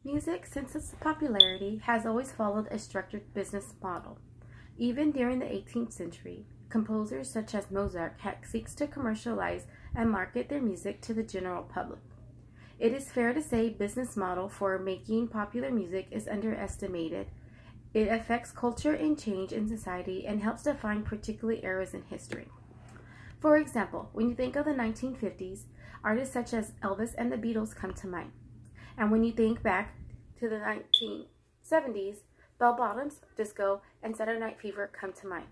Music, since its popularity, has always followed a structured business model. Even during the 18th century, composers such as Mozart seeks to commercialize and market their music to the general public. It is fair to say business model for making popular music is underestimated. It affects culture and change in society and helps define particular eras in history. For example, when you think of the 1950s, artists such as Elvis and the Beatles come to mind. And when you think back to the 1970s, bell bottoms, disco, and Saturday Night Fever come to mind.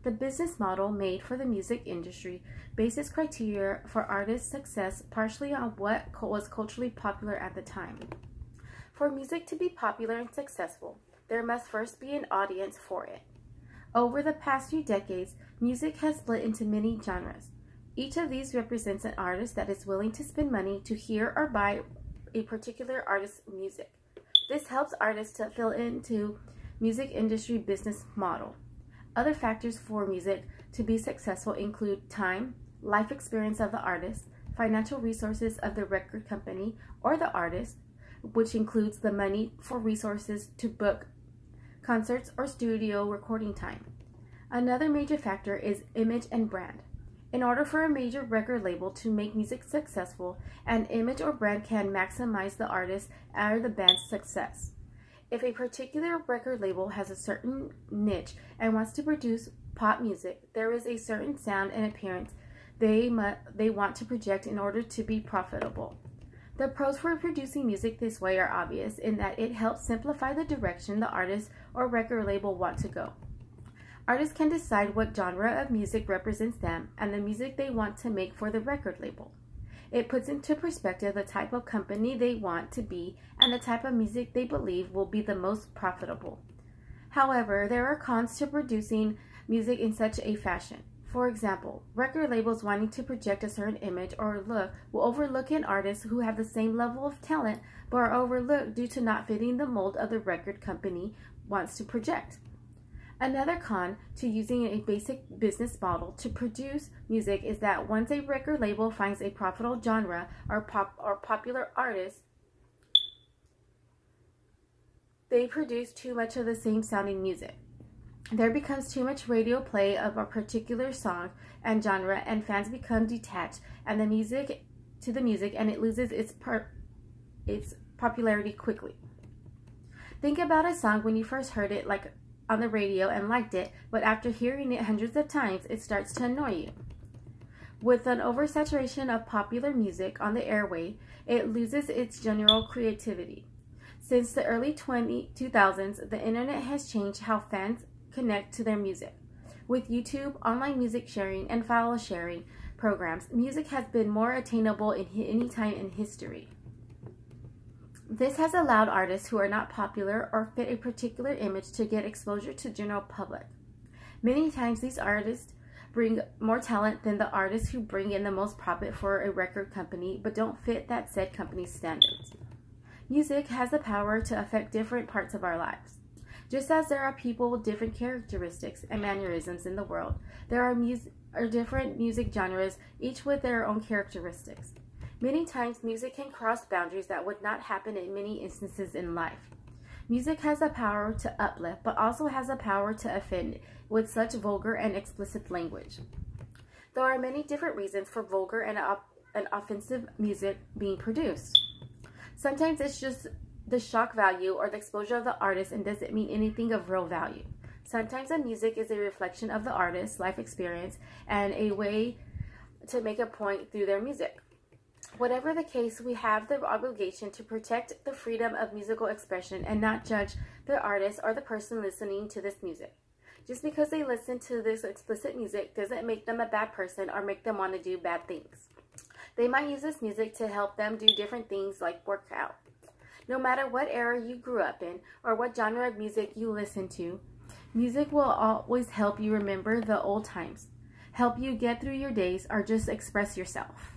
The business model made for the music industry bases criteria for artists' success partially on what was culturally popular at the time. For music to be popular and successful, there must first be an audience for it. Over the past few decades, music has split into many genres. Each of these represents an artist that is willing to spend money to hear or buy a particular artist's music. This helps artists to fill into music industry business model. Other factors for music to be successful include time, life experience of the artist, financial resources of the record company or the artist, which includes the money for resources to book concerts or studio recording time. Another major factor is image and brand. In order for a major record label to make music successful, an image or brand can maximize the artist or the band's success. If a particular record label has a certain niche and wants to produce pop music, there is a certain sound and appearance they want to project in order to be profitable. The pros for producing music this way are obvious in that it helps simplify the direction the artist or record label want to go. Artists can decide what genre of music represents them and the music they want to make for the record label. It puts into perspective the type of company they want to be and the type of music they believe will be the most profitable. However, there are cons to producing music in such a fashion. For example, record labels wanting to project a certain image or look will overlook an artist who have the same level of talent but are overlooked due to not fitting the mold of the record company wants to project. Another con to using a basic business model to produce music is that once a record label finds a profitable genre or popular artist, they produce too much of the same sounding music. There becomes too much radio play of a particular song and genre, and fans become detached and the music and it loses its popularity quickly. Think about a song when you first heard it on the radio and liked it, but after hearing it hundreds of times, it starts to annoy you. With an oversaturation of popular music on the airway, it loses its general creativity. Since the early 2000s, the internet has changed how fans connect to their music. With YouTube, online music sharing, and file sharing programs, music has been more attainable in any time in history. This has allowed artists who are not popular or fit a particular image to get exposure to the general public. Many times these artists bring more talent than the artists who bring in the most profit for a record company but don't fit that said company's standards. Music has the power to affect different parts of our lives. Just as there are people with different characteristics and mannerisms in the world, there are different music genres, each with their own characteristics. Many times, music can cross boundaries that would not happen in many instances in life. Music has the power to uplift, but also has the power to offend with such vulgar and explicit language. There are many different reasons for vulgar and offensive music being produced. Sometimes it's just the shock value or the exposure of the artist and doesn't mean anything of real value. Sometimes the music is a reflection of the artist's life experience and a way to make a point through their music. Whatever the case, we have the obligation to protect the freedom of musical expression and not judge the artist or the person listening to this music. Just because they listen to this explicit music doesn't make them a bad person or make them want to do bad things. They might use this music to help them do different things like work out. No matter what era you grew up in or what genre of music you listen to, music will always help you remember the old times, help you get through your days, or just express yourself.